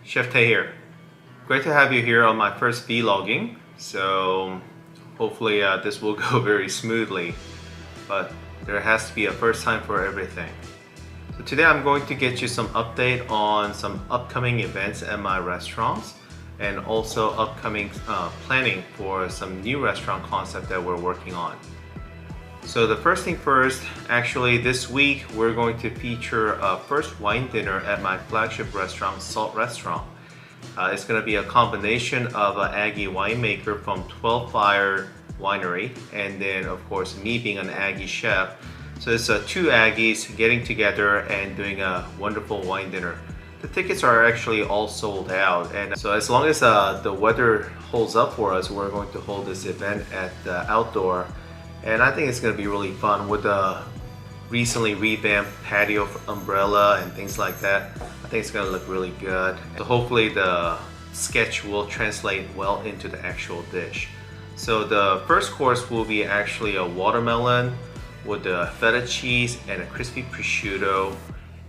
Chef Tai here. Great to have you here on my first vlogging. So hopefully this will go very smoothly, but there has to be a first time for everything. So today I'm going to get you some update on some upcoming events at my restaurants and also upcoming planning for some new restaurant concept that we're working on. So the first thing first, actually this week we're going to feature a first wine dinner at my flagship restaurant, Salt Restaurant. It's going to be a combination of an Aggie winemaker from 12 Fire Winery and then of course me being an Aggie chef. So it's two Aggies getting together and doing a wonderful wine dinner. The tickets are actually all sold out, and so as long as the weather holds up for us, we're going to hold this event at the outdoor. And I think it's going to be really fun with the recently revamped patio umbrella and things like that. I think it's going to look really good. So hopefully the sketch will translate well into the actual dish. So the first course will be actually a watermelon with the feta cheese and a crispy prosciutto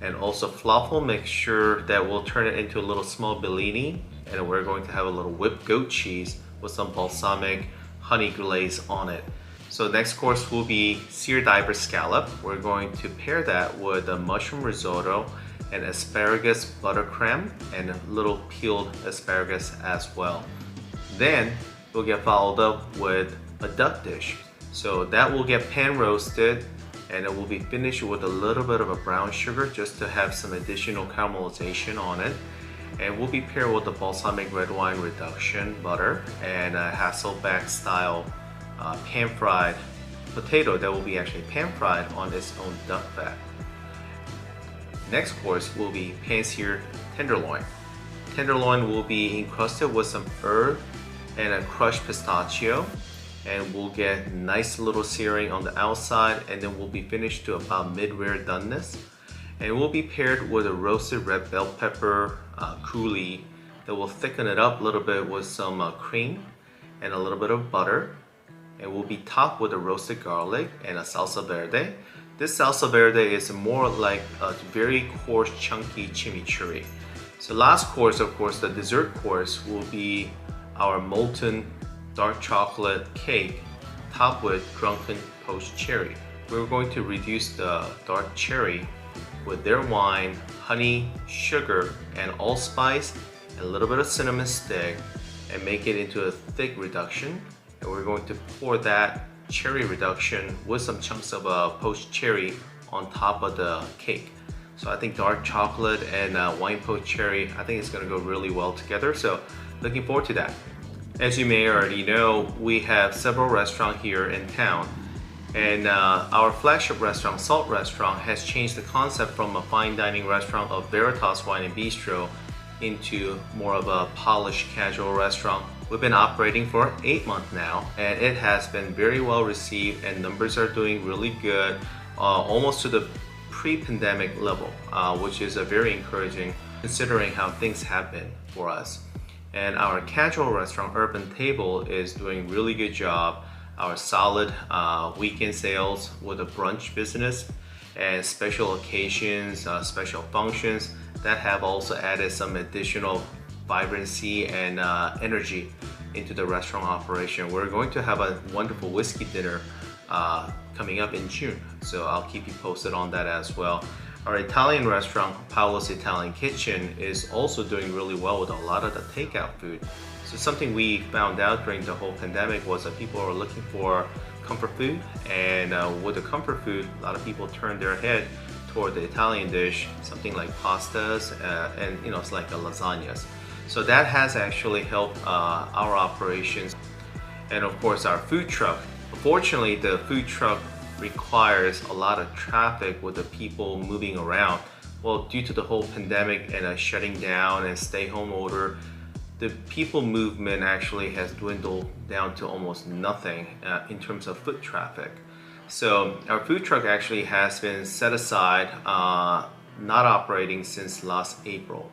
and also falafel mixture that will turn it into a little small Bellini. And we're going to have a little whipped goat cheese with some balsamic honey glaze on it. So next course will be seared Iber scallop. We're going to pair that with a mushroom risotto and asparagus buttercream and a little peeled asparagus as well. Then we'll get followed up with a duck dish. So that will get pan roasted and it will be finished with a little bit of a brown sugar just to have some additional caramelization on it. And will be paired with the balsamic red wine reduction butter and a Hasselback style pan-fried potato that will be actually pan-fried on its own duck fat. Next course will be pan-seared tenderloin. Tenderloin will be encrusted with some herb and a crushed pistachio, and we'll get nice little searing on the outside, and then we'll be finished to about mid-rare doneness. And it will be paired with a roasted red bell pepper coulis that will thicken it up a little bit with some cream and a little bit of butter. It will be topped with a roasted garlic and a salsa verde. This salsa verde is more like a very coarse, chunky chimichurri. So last course, of course, the dessert course will be our molten dark chocolate cake topped with drunken poached cherry. We're going to reduce the dark cherry with their wine, honey, sugar, and allspice, and a little bit of cinnamon stick, and make it into a thick reduction. And we're going to pour that cherry reduction with some chunks of poached cherry on top of the cake. So I think dark chocolate and wine poached cherry, I think it's going to go really well together. So looking forward to that. As you may already know, we have several restaurants here in town. And our flagship restaurant, Salt Restaurant, has changed the concept from a fine dining restaurant of Veritas Wine and Bistro into more of a polished casual restaurant. We've been operating for 8 months now, and it has been very well received, and numbers are doing really good, almost to the pre-pandemic level, which is very encouraging considering how things have been for us. And our casual restaurant, Urban Table, is doing a really good job. Our solid weekend sales with a brunch business and special occasions, special functions that have also added some additional vibrancy and energy into the restaurant operation. We're going to have a wonderful whiskey dinner coming up in June, so I'll keep you posted on that as well. Our Italian restaurant, Paolo's Italian Kitchen, is also doing really well with a lot of the takeout food. So something we found out during the whole pandemic was that people are looking for comfort food, and with the comfort food, a lot of people turn their head toward the Italian dish, something like pastas and it's like a lasagnas. So that has actually helped our operations. And of course our food truck. Fortunately, the food truck requires a lot of traffic with the people moving around. Well, due to the whole pandemic and shutting down and stay home order, the people movement actually has dwindled down to almost nothing in terms of foot traffic. So our food truck actually has been set aside, not operating since last April.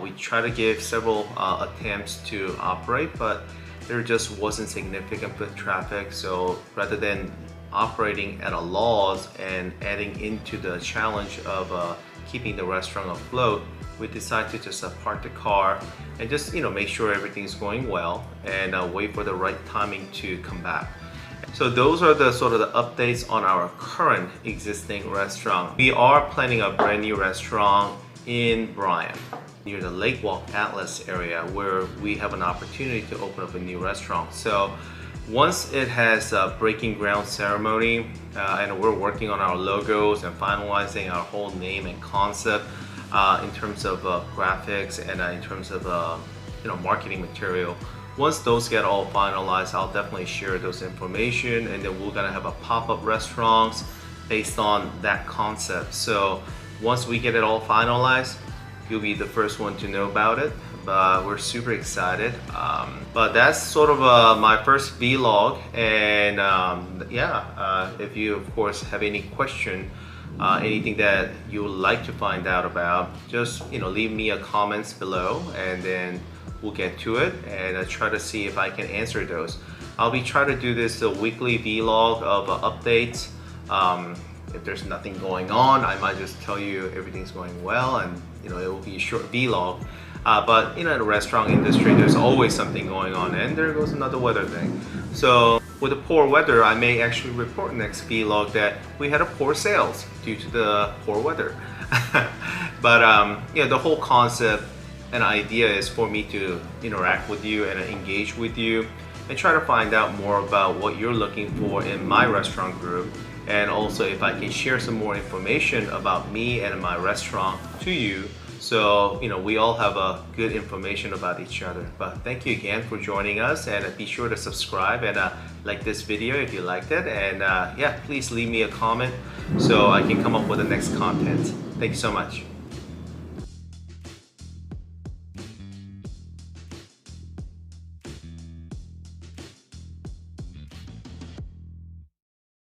We tried to give several attempts to operate, but there just wasn't significant foot traffic. So rather than operating at a loss and adding into the challenge of keeping the restaurant afloat, we decided to just park the car and just make sure everything's going well and wait for the right timing to come back. So those are the sort of the updates on our current existing restaurant. We are planning a brand new restaurant in Bryan, near the Lake Walk Atlas area, where we have an opportunity to open up a new restaurant. So once it has a breaking ground ceremony and we're working on our logos and finalizing our whole name and concept in terms of graphics and in terms of marketing material, once those get all finalized, I'll definitely share those information, and then we're gonna have a pop-up restaurants based on that concept. So once we get it all finalized, you'll be the first one to know about it. But we're super excited. But that's sort of my first vlog, and if you of course have any question, anything that you would like to find out about, just leave me a comments below, and then we'll get to it and try to see if I can answer those. I'll be trying to do this a weekly vlog of updates. If there's nothing going on, I might just tell you everything's going well, and it will be a short vlog. But in the restaurant industry, there's always something going on, and there goes another weather thing. So with the poor weather, I may actually report next vlog that we had a poor sales due to the poor weather. But the whole concept and idea is for me to interact with you and engage with you and try to find out more about what you're looking for in my restaurant group, and also if I can share some more information about me and my restaurant to you, so we all have a good information about each other. But thank you again for joining us, and be sure to subscribe and like this video if you liked it, and please leave me a comment so I can come up with the next content. Thank you so much.